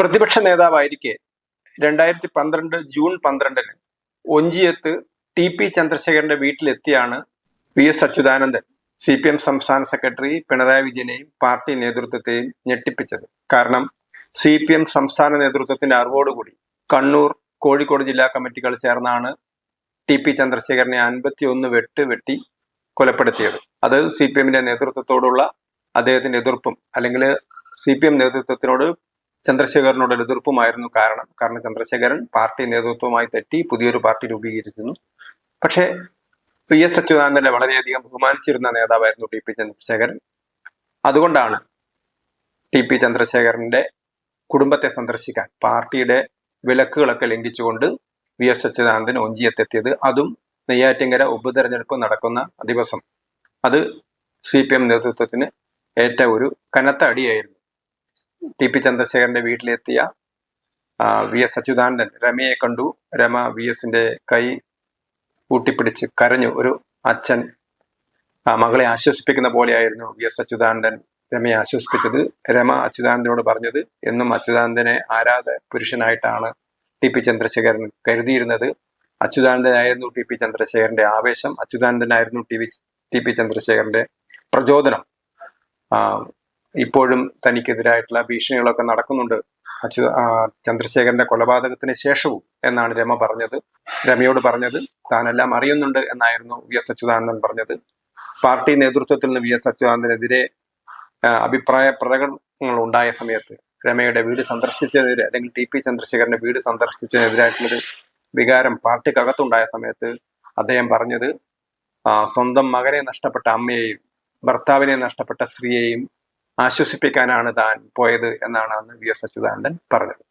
പ്രതിപക്ഷ നേതാവായിരിക്കെ 2012 June 12 ഒഞ്ചിയത്ത് TP ചന്ദ്രശേഖരന്റെ വീട്ടിലെത്തിയാണ് VS Achuthanandan CPM സംസ്ഥാന സെക്രട്ടറി പിണറായി വിജയനെയും പാർട്ടി നേതൃത്വത്തെയും ഞെട്ടിപ്പിച്ചത്. കാരണം CPM സംസ്ഥാന നേതൃത്വത്തിന്റെ അറിവോടുകൂടി കണ്ണൂർ, കോഴിക്കോട് ജില്ലാ കമ്മിറ്റികൾ ചേർന്നാണ് TP ചന്ദ്രശേഖരനെ 51 വെട്ട് വെട്ടി കൊലപ്പെടുത്തിയത്. അത് CPMന്റെ നേതൃത്വത്തോടുള്ള അദ്ദേഹത്തിന്റെ എതിർപ്പും അല്ലെങ്കിൽ CPM നേതൃത്വത്തിനോട് ചന്ദ്രശേഖരനോട് എതിർപ്പുമായിരുന്നു കാരണം ചന്ദ്രശേഖരൻ പാർട്ടി നേതൃത്വവുമായി തെറ്റി പുതിയൊരു പാർട്ടി രൂപീകരിച്ചിരുന്നു. പക്ഷേ VS അച്യുതാനന്ദനെ വളരെയധികം ബഹുമാനിച്ചിരുന്ന നേതാവായിരുന്നു TP ചന്ദ്രശേഖരൻ. അതുകൊണ്ടാണ് TP ചന്ദ്രശേഖരന്റെ കുടുംബത്തെ സന്ദർശിക്കാൻ പാർട്ടിയുടെ വിലക്കുകളൊക്കെ ലംഘിച്ചുകൊണ്ട് VS അച്യുതാനന്ദൻ ഒഞ്ചിയത്തെത്തിയത്. അതും നെയ്യാറ്റിൻകര ഉപതെരഞ്ഞെടുപ്പ് നടക്കുന്ന ദിവസം. അത് CPM നേതൃത്വത്തിന് ഏറ്റ ഒരു കനത്ത അടിയായിരുന്നു. TP ചന്ദ്രശേഖരന്റെ വീട്ടിലെത്തിയ VS അച്യുതാനന്ദൻ രമയെ കണ്ടു. രമ VSന്റെ കൈ കൂട്ടിപ്പിടിച്ച് കരഞ്ഞു. ഒരു അച്ഛൻ മകളെ ആശ്വസിപ്പിക്കുന്ന പോലെയായിരുന്നു VS അച്യുതാനന്ദൻ രമയെ ആശ്വസിപ്പിച്ചത്. രമ അച്യുതാനന്ദനോട് പറഞ്ഞത് എന്നും അച്യുതാനന്ദനെ പുരുഷനായിട്ടാണ് TP ചന്ദ്രശേഖരൻ കരുതിയിരുന്നത്. അച്യുതാനന്ദനായിരുന്നു TP ചന്ദ്രശേഖരന്റെ ആവേശം, അച്യുതാനന്ദനായിരുന്നു TP ചന്ദ്രശേഖരന്റെ പ്രചോദനം. ഇപ്പോഴും തനിക്കെതിരായിട്ടുള്ള ഭീഷണികളൊക്കെ നടക്കുന്നുണ്ട് ചന്ദ്രശേഖരന്റെ കൊലപാതകത്തിന് ശേഷവും എന്നാണ് രമ പറഞ്ഞത്. രമയോട് പറഞ്ഞത് താനെല്ലാം അറിയുന്നുണ്ട് എന്നായിരുന്നു VS അച്യുതാനന്ദൻ പറഞ്ഞത്. പാർട്ടി നേതൃത്വത്തിൽ നിന്ന് VS അച്യുതാനന്ദനെതിരെ അഭിപ്രായ പ്രകടനങ്ങൾ ഉണ്ടായ സമയത്ത് രമയുടെ വീട് സന്ദർശിച്ചതിനെതിരെ അല്ലെങ്കിൽ TP ചന്ദ്രശേഖരന്റെ വീട് സന്ദർശിച്ചതിനെതിരായിട്ടുള്ളൊരു വികാരം പാർട്ടിക്കകത്തുണ്ടായ സമയത്ത് അദ്ദേഹം പറഞ്ഞത് സ്വന്തം മകനെ നഷ്ടപ്പെട്ട അമ്മയെയും ഭർത്താവിനെ നഷ്ടപ്പെട്ട സ്ത്രീയെയും ആശ്വസിപ്പിക്കാനാണ് താൻ പോയത് എന്നാണ് അന്ന് VS അച്യുതാനന്ദൻ പറഞ്ഞത്.